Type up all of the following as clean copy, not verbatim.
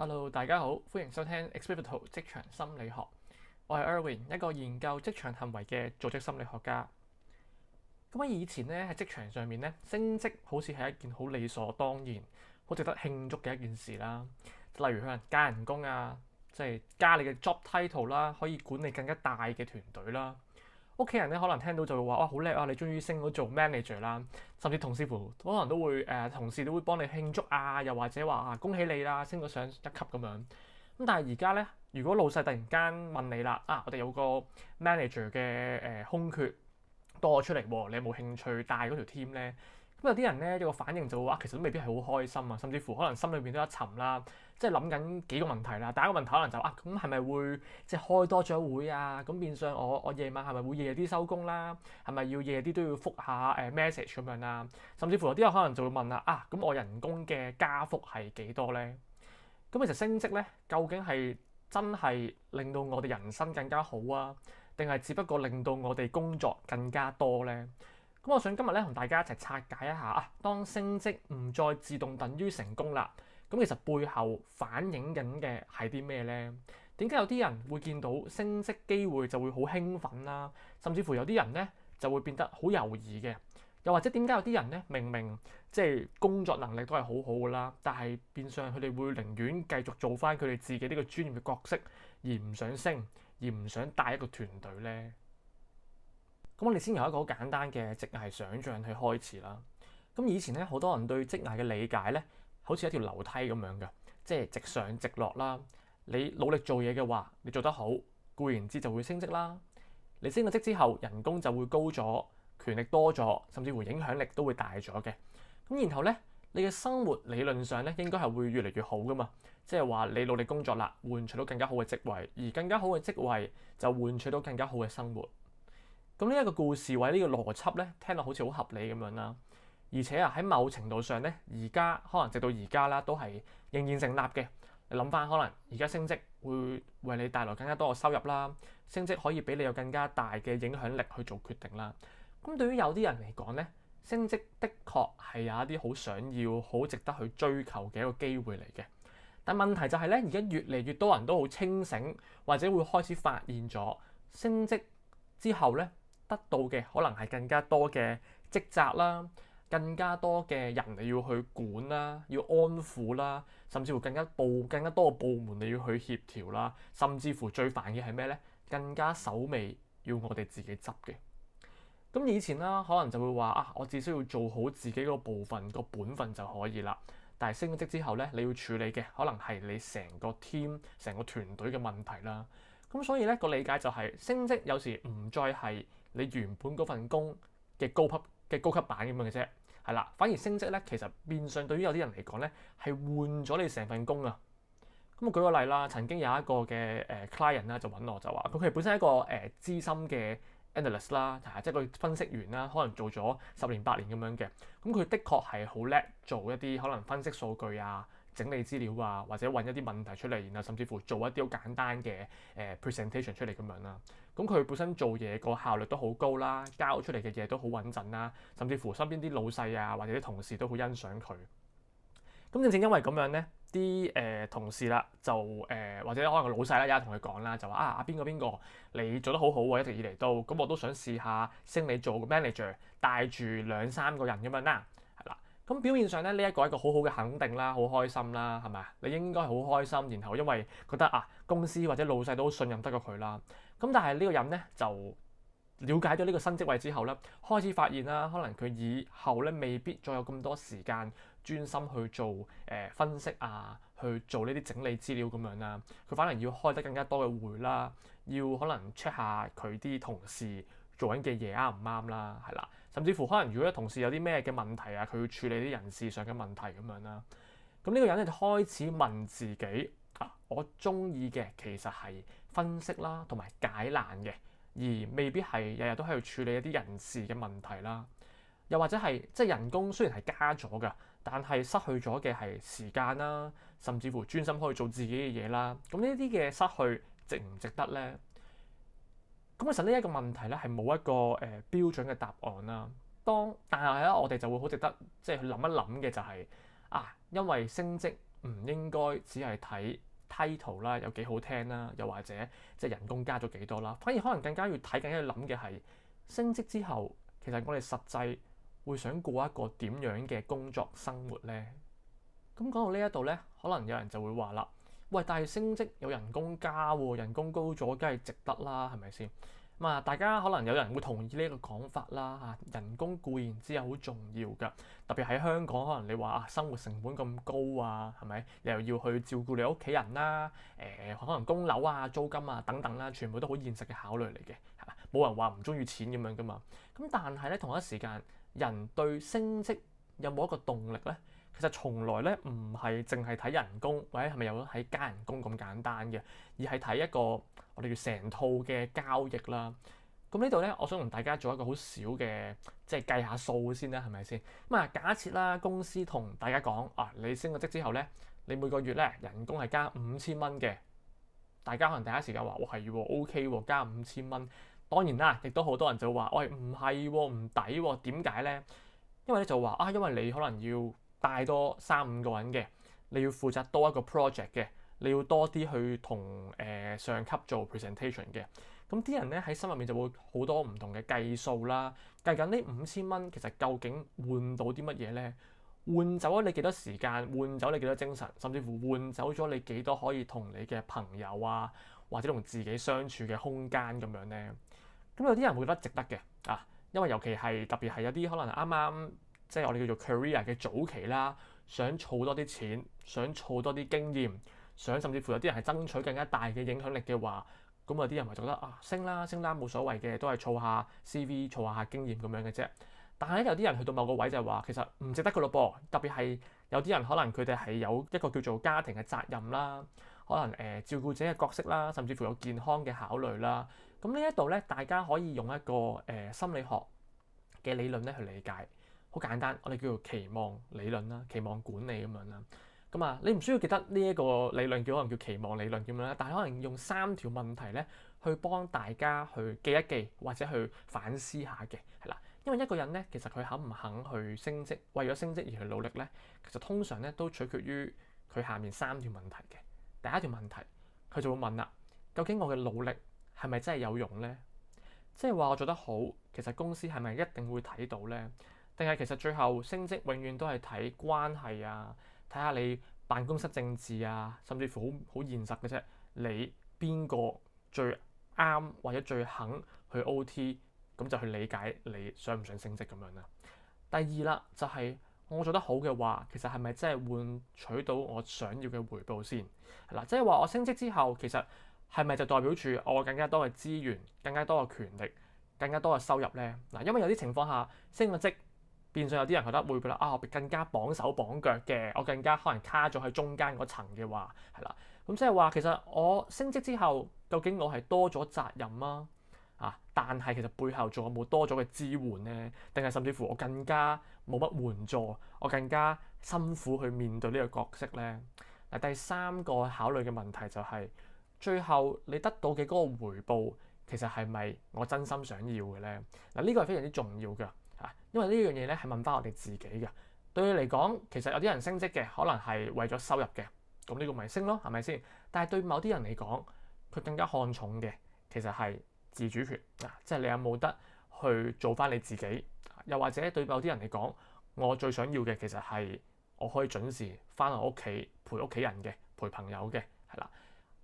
Hello，大家好，歡迎收聽 Experito 職場心理學。我係 Erwin，一個研究職場行為嘅組織心理學家。咁喺以前咧，喺職場上面咧，升職好似係一件好理所當然、好值得慶祝嘅一件事啦。例如可能加人工啊，即係加你嘅 job title 啦，可以管理更加大嘅團隊啦。屋企人咧可能聽到就會話：哇，好叻啊！你終於升咗做 manager 啦。甚至同事乎可能都會同事都會幫你慶祝啊，又或者話恭喜你啦，升咗上一級咁樣。咁但係而家咧，如果老細突然間問你啦，我哋有個 manager 嘅空缺多咗出嚟喎，你有冇興趣帶嗰條 team 咧？咁有啲人咧，個反應就會話其實都未必係好開心啊，甚至乎可能心裏邊都一沉啦，即係諗緊幾個問題啦。第一個問題可能就咁係咪會即係開多咗會啊？咁變相我夜晚係咪會夜啲收工啦？係咪要夜啲都要覆下message 咁樣啦？甚至乎有啲人可能就會問啦，咁我人工嘅加幅係幾多咧？咁其實升職咧，究竟係真係令到我哋人生更加好啊，定係只不過令到我哋工作更加多咧？咁我想今日咧同大家一齊拆解一下當升職唔再自動等於成功啦，咁其實背後反映緊嘅係啲咩呢？點解有啲人會見到升職機會就會好興奮啦，甚至乎有啲人咧就會變得好猶豫嘅？又或者點解有啲人咧明明即係工作能力都係好好㗎啦，但係變相佢哋會寧願繼續做翻佢哋自己呢個專業嘅角色，而唔想升，而唔想帶一個團隊呢？咁我哋先由一個好簡單嘅職涯想像去開始啦。咁以前咧，好多人對職涯嘅理解咧，好似一條樓梯咁樣嘅，即係直上直落啦。你努力做嘢嘅話，你做得好，固然之就會升職啦。你升咗職之後，人工就會高咗，權力多咗，甚至乎影響力都會大咗嘅。咁然後咧，你嘅生活理論上咧，應該係會越嚟越好噶嘛。即係話你努力工作啦，換取到更加好嘅職位，而更加好嘅職位就換取到更加好嘅生活。咁呢一個故事或者呢個邏輯咧，聽落好似好合理咁樣啦。而且喺某程度上咧，而家可能直到而家啦，都係仍然成立嘅。你諗翻，可能而家升職會為你帶來更加多嘅收入啦，升職可以俾你有更加大嘅影響力去做決定啦。咁對於有啲人嚟講咧，升職的確係有一啲好想要、好值得去追求嘅一個機會嚟嘅。但問題就係咧，而家越嚟越多人都好清醒，或者會開始發現咗升職之後咧，得到嘅可能係更加多嘅職責啦，更加多嘅人你要去管啦，要安撫啦，甚至乎更加多嘅部門你要去協調啦，甚至乎最煩嘅係咩咧？更加手尾要我哋自己執嘅。咁以前啦，可能就會話我只需要做好自己個部分個本分就可以啦。但係升職之後咧，你要處理嘅可能係你成個 team、成個團隊嘅問題啦。咁所以咧，個理解就係升職有時唔再係你原本嗰份工嘅高級版咁樣嘅啫，係啦。反而升職咧，其實變相對於有啲人嚟講咧，係換咗你成份工啊。咁我舉個例啦，曾經有一個嘅client 啦，就揾我就話，佢本身係一個資深嘅 analyst 啦，即係個分析員啦，可能做咗10年8年咁樣嘅。咁佢的確係好叻做一啲可能分析數據啊、整理資料啊，或者揾一啲問題出嚟，然後甚至乎做一啲好簡單嘅presentation 出嚟咁樣啦。咁佢本身做嘢個效率都好高啦，交出嚟嘅嘢都好穩陣啦，甚至乎身邊啲老細啊或者啲同事都好欣賞佢。咁正正因為咁樣咧，啲同事啦就或者可能個老細啦，有同佢講啦，就話邊個你做得好好喎，一直以嚟都咁，我都想試下升你做個 manager，帶住2-3個人咁樣啦，係啦。咁表面上咧，呢一個係一個好好嘅肯定啦，好開心啦，係咪啊？你應該係好開心，然後因為覺得公司或者老細都好信任得過佢啦。咁但係呢個人咧就了解咗呢個新職位之後咧，開始發現啦，可能佢以後咧未必再有咁多時間專心去做分析啊，去做呢啲整理資料咁樣啦。佢反而要開得更加多嘅會啦，要可能 check 下佢啲同事做緊嘅嘢啱唔啱啦，係啦。甚至乎可能如果同事有啲咩嘅問題啊，佢要處理啲人事上嘅問題咁樣啦。咁呢個人咧就開始問自己我中意嘅其實係分析啦，同埋解難嘅。而未必係日日都喺度處理一啲人事嘅問題啦，又或者係即係人工雖然係加咗㗎，但係失去咗嘅係時間啦，甚至乎專心可以做自己嘅嘢啦。咁呢啲嘅失去值唔值得咧？咁其實呢一個問題咧係冇一個標準嘅答案啦。但係咧我哋就會好值得即係去諗一諗嘅就係因為升職唔應該只係睇 title 啦，有幾好聽啦，又或者即係人工加咗幾多啦，反而可能更加要睇，更加要諗嘅係升職之後，其實我哋實際會想過一個點樣嘅工作生活呢？咁講到呢一度呢，可能有人就會話啦，喂，但係升職有人工加喎，人工高咗，梗係值得啦，係咪先？咁啊，大家可能有人會同意呢個講法啦嚇，人工固然之係好重要㗎，特別喺香港，可能你話啊生活成本咁高啊，係咪？你又要去照顧你屋企人啦，可能供樓啊、租金啊等等啦，全部都好現實嘅考慮嚟嘅，係嘛？冇人話唔中意錢咁樣㗎嘛。咁但係咧，同一時間，人對升職有冇一個動力咧？其實從來咧唔係淨係睇人工，或者係咪有喺加人工咁簡單嘅，而係睇一個我哋叫成套嘅交易啦。咁呢度咧，我想同大家做一個好少嘅，即係計下數先啦，係咪先？咁啊，假設啦，公司同大家講啊，你升咗職之後咧，你每個月咧人工係加5000蚊嘅，大家可能第一時間話，哇係喎，OK 喎，加5000蚊。當然啦，亦都好多人就話，喂唔係喎，唔抵喎，點解咧？因為咧就話啊，因為你可能要帶多3-5個人嘅，你要負責多一個 project 嘅，你要多啲去同上級做 presentation 嘅。咁啲人咧喺心入面就會好多唔同嘅計數啦，計緊呢5000蚊其實究竟換到啲乜嘢咧？換走咗你幾多時間，換走你幾多精神，甚至乎換走咗你幾多可以同你嘅朋友啊，或者同自己相處嘅空間咁樣咧。咁有啲人會覺得值得嘅啊，因為尤其係特別係有啲可能啱啱即係我哋叫做 career 嘅早期啦，想儲多啲錢，想儲多啲經驗，想甚至乎有啲人係爭取更加大嘅影響力嘅話，咁有啲人咪就覺得啊升啦冇所謂嘅，都係儲下 CV 儲下經驗咁樣嘅啫。但係咧有啲人去到某個位就係話其實唔值得噶咯噃，特別係有啲人可能佢哋係有一個叫做家庭嘅責任啦，可能照顧者嘅角色啦，甚至乎有健康嘅考慮啦。咁呢一度咧，大家可以用一個心理學嘅理論咧去理解，好簡單，我哋叫做期望理論啦，期望管理咁樣啦。咁啊，你唔需要記得呢一個理論叫可能叫期望理論咁樣啦，但係可能用3條問題咧去幫大家去記一記或者去反思下嘅，係啦。因為一個人咧，其實佢肯唔肯去升職，為咗升職而去努力咧，其實通常咧都取決於佢下面3條問題嘅。第一條問題，佢就會問啦：究竟我嘅努力係咪真係有用呢？即係話我做得好，其實公司係咪一定會睇到呢？定係其實最後升職永遠都係睇關係啊，睇下你辦公室政治啊，甚至乎好現實嘅啫。你邊個最啱或者最肯去 OT，咁就去理解你想唔想升職咁樣啦。第二啦，就係我做得好嘅話，其實係咪真係換取到我想要嘅回報先？係啦，即係話我升職之後，其實係咪就代表住我更加多嘅資源、更加多嘅權力、更加多嘅收入咧？嗱，因為有啲情況下升個職，變相有啲人覺得會覺得啊，我更加綁手綁腳嘅，我更加可能卡咗喺中間嗰層嘅話，係啦。咁即係話其實我升職之後，究竟我係多咗責任啊？但係其實背後仲有冇多咗嘅支援咧？定係甚至乎我更加冇乜援助，我更加辛苦去面對呢個角色咧？嗱，第三個考慮嘅問題就係，最後你得到嘅嗰個回報，其實係咪我真心想要嘅咧？嗱，呢個係非常之重要㗎嚇，因為呢樣嘢咧係問翻我哋自己嘅。對你嚟講，其實有啲人升職嘅可能係為咗收入嘅，咁呢個咪升咯，係咪先？但係對某啲人嚟講，佢更加看重嘅其實係自主權啊，即係你有冇得去做翻你自己？又或者對某啲人嚟講，我最想要嘅其實係我可以準時翻我屋企陪屋企人嘅，陪朋友嘅，係啦。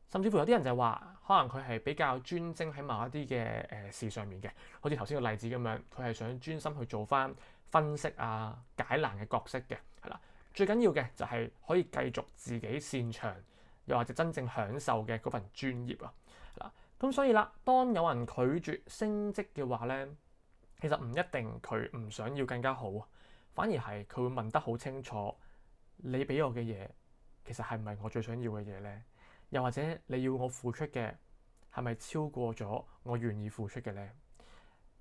甚至乎有啲人就話，可能佢係比較專精喺某一啲嘅事上面嘅，好似頭先個例子咁樣，佢係想專心去做翻分析啊、解難嘅角色嘅，係啦。最緊要嘅就係可以繼續自己擅長，又或者真正享受嘅嗰份專業啊，係啦。咁所以啦，當有人拒絕升職嘅話咧，其實唔一定佢唔想要更加好，反而係佢會問得好清楚，你俾我嘅嘢其實係唔係我最想要嘅嘢咧？又或者你要我付出嘅係咪超過咗我願意付出嘅咧？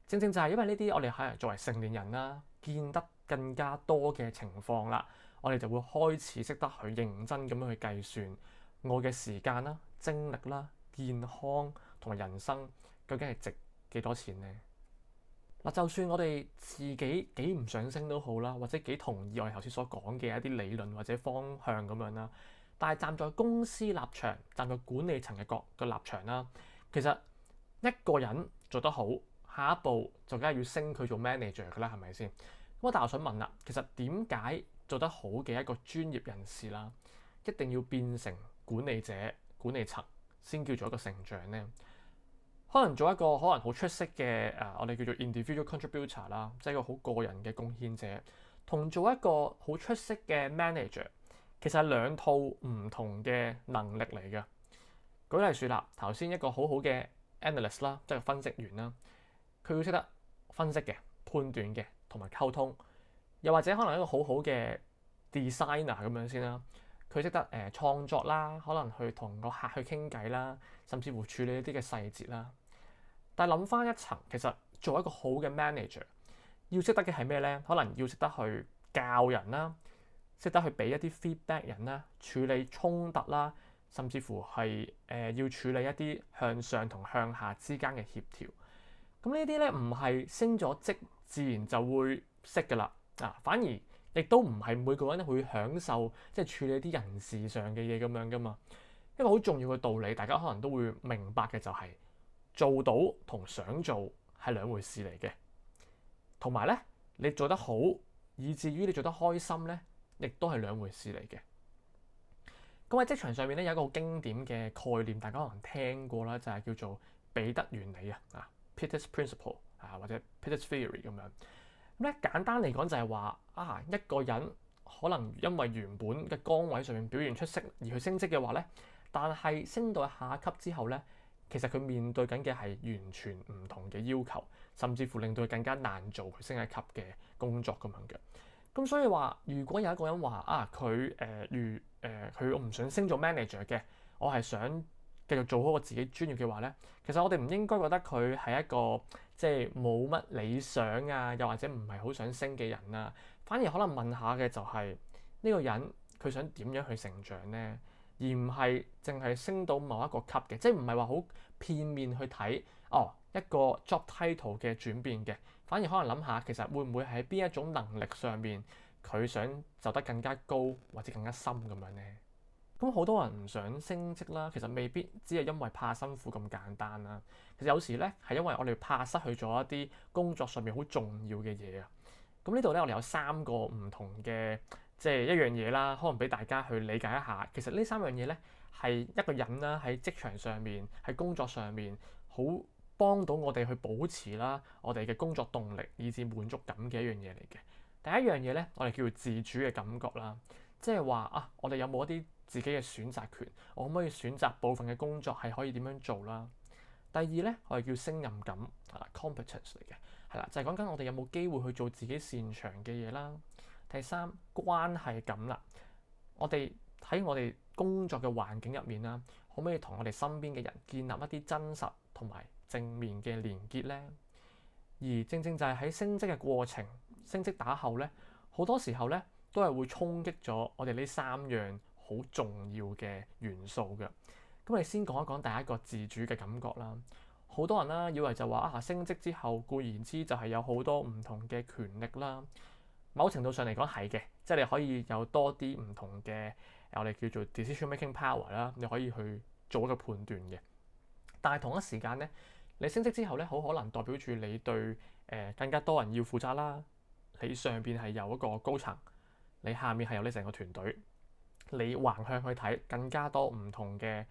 正正就係因為呢啲，我哋係作為成年人啦，見得更加多嘅情況啦，我哋就會開始識得去認真咁樣去計算我嘅時間啦、精力啦、健康同埋人生究竟係值幾多錢呢？嗱，就算我哋自己幾唔想升都好啦，或者幾同意我哋頭先所講嘅一啲理論或者方向咁樣啦，但係站在公司立場、站在管理層嘅角嘅立場啦，其實一個人做得好，下一步就梗係要升佢做 manager 㗎啦，係咪先？咁但係我想問啦，其實點解做得好嘅一個專業人士啦，一定要變成管理者、管理層先叫做一個成長呢？可能做一個可能好出色嘅我哋叫做 individual contributor 啦，即係一個好個人嘅貢獻者，同做一個好出色嘅 manager，其實係兩套唔同嘅能力嚟嘅。舉例説啦，頭先一個好好嘅 analyst 啦，即係分析員啦，佢要識得分析嘅、判斷嘅同埋溝通，又或者可能一個好好嘅 designer 咁樣先啦，佢識得創作啦，可能去同個客去傾偈啦，甚至乎處理一啲嘅細節啦。但係諗翻一層，其實做一個好嘅 manager，要識得嘅係咩呢？可能要識得去教人啦，識得去俾一啲 feedback 人啦，處理衝突啦，甚至乎係要處理一啲向上同向下之間嘅協調。咁呢啲咧唔係升咗職自然就會識㗎啦，反而亦都唔係每個人都會享受即係處理啲人事上嘅嘢咁樣㗎嘛。一個好重要嘅道理，大家可能都會明白嘅就係，做到同想做係兩回事嚟嘅，同埋咧你做得好，以至於你做得開心咧，亦都係兩回事嚟嘅。咁喺職場上面咧有一個好經典嘅概念，大家可能聽過啦，就係叫做彼得原理啊，Peter's Principle 或者 Peter's Theory 咁樣。咁咧簡單嚟講就係話一個人可能因為原本嘅崗位上面表現出色而去升職嘅話咧，但係升到下一級之後咧，其實佢面對緊嘅係完全唔同嘅要求，甚至乎令到佢更加難做佢升一級嘅工作咁樣嘅。咁所以話，如果有一個人話佢佢我唔想升做 manager 嘅，我係想繼續做好我自己專業嘅話咧，其實我哋唔應該覺得佢係一個即係冇乜理想啊，又或者唔係好想升嘅人啊，反而可能問下嘅就係呢個人佢想點樣去成長咧？而唔係淨係升到某一個級嘅，即係唔係話好片面去睇一個 job title 嘅轉變嘅，反而可能諗下其實會唔會喺邊一種能力上面佢想走得更加高或者更加深咁樣呢？咁好多人唔想升職啦，其實未必只係因為怕辛苦咁簡單啦。其實有時咧係因為我哋怕失去咗一啲工作上面好重要嘅嘢啊。咁呢度咧我哋有三個唔同嘅即係一樣嘢啦，可能俾大家去理解一下。其實呢三樣嘢咧係一個人啦喺職場上面喺工作上面好幫到我哋去保持啦我哋嘅工作動力以至滿足感嘅一樣嘢嚟嘅。第一樣嘢咧我哋叫做自主嘅感覺啦，即係話我哋有冇一啲自己嘅選擇權，我可唔可以選擇部分嘅工作係可以點樣做啦？第二咧我哋叫勝任感competence 嚟嘅，係啦，就係講緊我哋有冇機會去做自己擅長嘅嘢啦。第三，關係感啦，我哋喺我哋工作嘅環境入面啦，可唔可以同我哋身邊嘅人建立一啲真實同埋正面嘅連結呢？而正正就係喺升職嘅過程，升職打後咧，好多時候咧都係會衝擊咗我哋呢三樣好重要嘅元素嘅。咁我哋先講一講第一個自主嘅感覺啦。好多人啦以為就話升職之後固然之就係有好多唔同嘅權力啦。某程度上嚟講係嘅，即係你可以有多啲唔同嘅我哋叫做 decision making power 啦，你可以去做一個判斷嘅。但係同一時間咧，你升職之後咧，好可能代表住你對更加多人要負責啦。你上邊係有一個高層，你下面係有你成個團隊，你橫向去睇更加多唔同嘅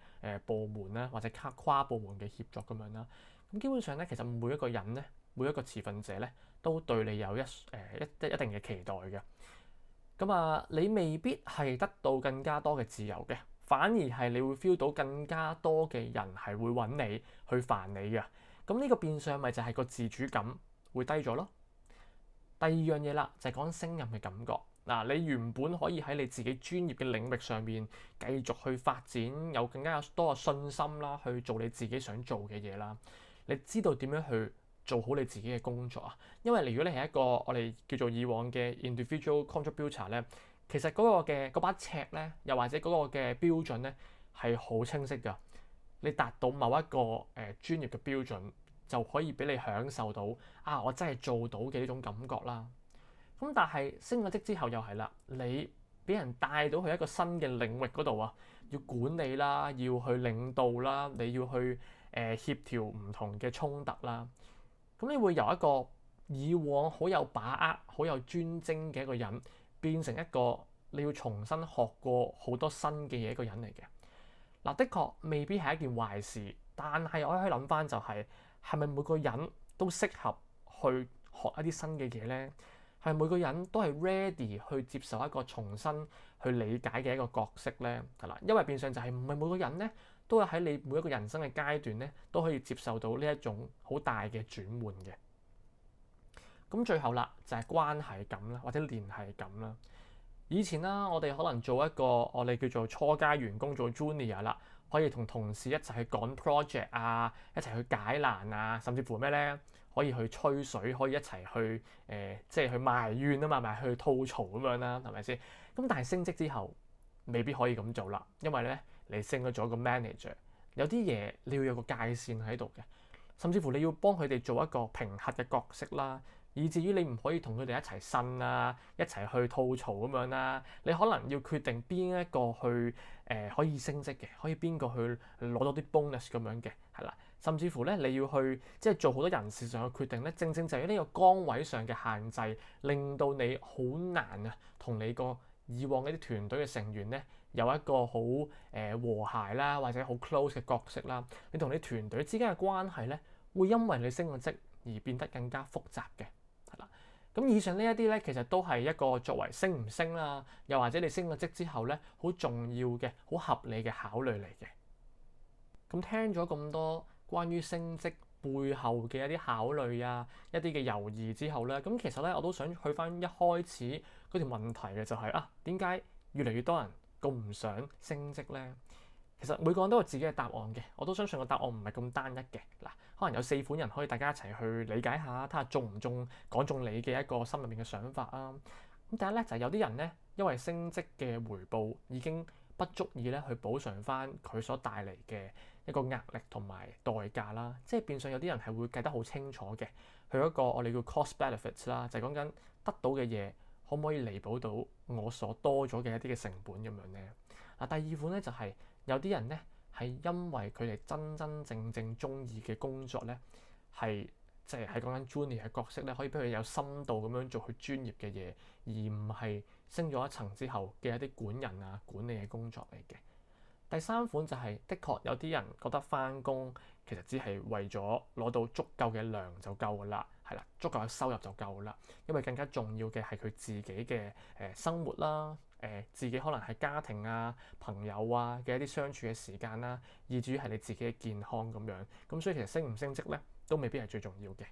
部門啦，或者跨部門嘅協作咁樣啦。咁基本上咧，其實每一個人咧，每一個持份者咧，都對你有一定嘅期待嘅。咁你未必係得到更加多嘅自由嘅，反而係你會 feel 到更加多嘅人係會揾你去煩你嘅。咁呢個變相咪就係個自主感會低咗咯。第二樣嘢啦，就係講勝任嘅感覺。你原本可以喺你自己專業嘅領域上面繼續去發展，有更加多嘅信心啦，去做你自己想做嘅嘢啦。你知道點樣去做好你自己嘅工作啊？因為如果你係一個我哋叫做以往嘅 individual contributor 咧，其實嗰個嘅嗰把尺咧，又或者嗰個嘅標準咧係好清晰㗎。你達到某一個專業嘅標準，就可以俾你享受到啊，我真係做到嘅呢種感覺啦。咁但係升咗職之後又係啦，你俾人帶到去一個新嘅領域嗰度啊，要管理啦，要去領導啦，你要去協調唔同嘅衝突啦。咁你會由一個以往好有把握、好有專精嘅一個人，變成一個你要重新學過好多新嘅嘢一個人嚟嘅。嗱，的確未必係一件壞事，但係我可以諗翻就係咪每個人都適合去學一啲新嘅嘢呢？係每個人都係 ready 去接受一個重新去理解嘅一個角色呢？係啦，因為變相就係唔係每個人呢都係喺你每一個人生嘅階段呢都可以接受到呢一種好大嘅轉換嘅。咁最後啦，就係關係感啦，或者聯繫感啦。以前啦，我哋可能做一個我哋叫做初階員工，做 junior 啦，可以同同事一齊去趕 project 啊，一齊去解難啊，甚至乎咩咧，可以去吹水，可以一齊去即係去埋怨啊嘛，咪去吐槽咁樣啦，係咪先？咁但係升職之後，未必可以咁做啦，因為咧你升咗個 manager，有啲嘢你要有個界線喺度嘅，甚至乎你要幫佢哋做一個評核嘅角色啦。以至於你唔可以同佢哋一齊呻啊，一齊去吐槽咁樣啦。你可能要決定邊一個去可以升職嘅，可以邊個去攞到啲 bonus 咁樣嘅，係啦。甚至乎咧，你要去即係做好多人事上嘅決定咧，正正就係呢個崗位上嘅限制，令到你好難啊，同你個以往嗰啲團隊嘅成員咧有一個好和諧啦，或者好 close 嘅角色啦。你同你團隊之間嘅關係咧，會因為你升咗職而變得更加複雜嘅。咁以上呢一啲咧，其實都係一個作為升唔升啦，又或者你升咗職之後咧，好重要嘅、好合理嘅考慮嚟嘅。咁聽咗咁多關於升職背後嘅一啲考慮啊、一啲嘅猶豫之後咧，咁其實咧我都想去翻一開始嗰條問題嘅，就係啊，點解越嚟越多人咁唔想升職咧？其實每個人都有自己嘅答案嘅，我都相信個答案唔係咁單一嘅。嗱，可能有4款人可以大家一齊去理解下，睇下中唔中講中你嘅一個心入面嘅想法啊。咁第一咧就係有啲人咧，因為升職嘅回報已經不足以咧去補償翻佢所帶嚟嘅一個壓力同埋代價啦。即係變相有啲人係會計得好清楚嘅，佢一個我哋叫 cost benefits 啦，就係講緊得到嘅嘢可唔可以彌補到我所多咗嘅一啲嘅成本咁樣咧。嗱，第二款咧就係有啲人咧係因為佢哋真真正正中意嘅工作咧，係即係講緊 junior 嘅角色咧，可以俾佢有深度咁樣做佢專業嘅嘢，而唔係升咗一層之後嘅一啲管人啊、管理嘅工作嚟嘅。第三款就係的確有啲人覺得返工其實只係為咗攞到足夠嘅糧就夠㗎啦，係啦，足夠嘅收入就夠㗎啦，因為更加重要嘅係佢自己嘅生活啦。自己可能係家庭啊、朋友啊嘅一啲相處嘅時間啦，以至於係你自己嘅健康咁樣。咁所以其實升唔升職咧，都未必係最重要嘅。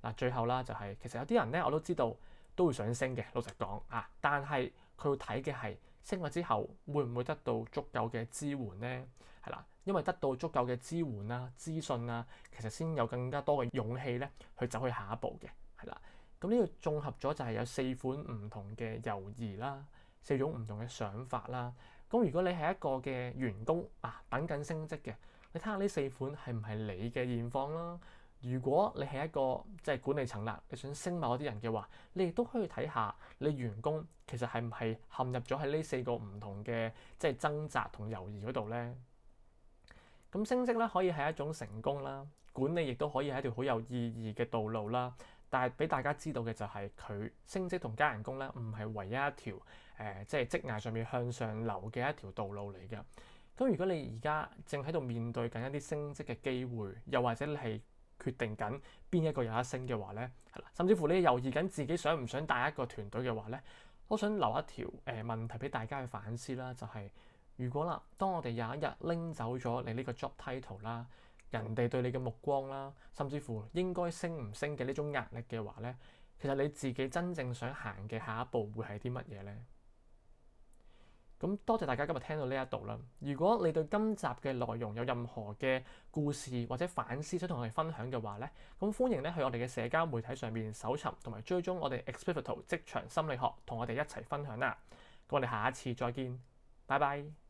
嗱，最後啦就係其實有啲人咧，我都知道都會想升嘅，老實講啊。但係佢會睇嘅係升咗之後會唔會得到足夠嘅支援咧？係啦，因為得到足夠嘅支援啊、資訊啊，其實先有更加多嘅勇氣咧去走去下一步嘅。係啦，咁呢個綜合咗就係有4款唔同嘅猶豫啦。4種唔同嘅想法啦，咁如果你係一個嘅員工啊，等緊升職嘅，你睇下呢4款係唔係你嘅現況啦。如果你係一個即係管理層啦，你想升某啲人嘅話，你亦都可以睇下你員工其實係唔係陷入咗喺呢4個唔同嘅即係掙扎同猶豫嗰度咧。咁升職咧可以係一種成功啦，管理亦都可以係一條好有意義嘅道路啦。但係俾大家知道嘅就係佢升職同加人工咧，唔係唯一一條即係職涯上面向上流嘅一條道路嚟嘅。咁如果你而家正喺度面對緊一啲升職嘅機會，又或者你係決定緊邊一個有得升嘅話咧，係啦，甚至乎你猶豫緊自己想唔想帶一個團隊嘅話咧，我想留一條問題俾大家去反思啦，就係如果啦，當我哋有一日拎走咗你呢個 job title 啦，人哋對你嘅目光啦，甚至乎應該升唔升嘅呢種壓力嘅話咧，其實你自己真正想行嘅下一步會係啲乜嘢咧？咁多謝大家今日聽到呢一度啦。如果你對今集嘅內容有任何嘅故事或者反思想同我哋分享嘅話咧，咁歡迎咧去我哋嘅社交媒體上面搜尋同埋追蹤我哋 Experito 職場心理學，同我哋一齊分享啦。咁我哋下一次再見，拜拜。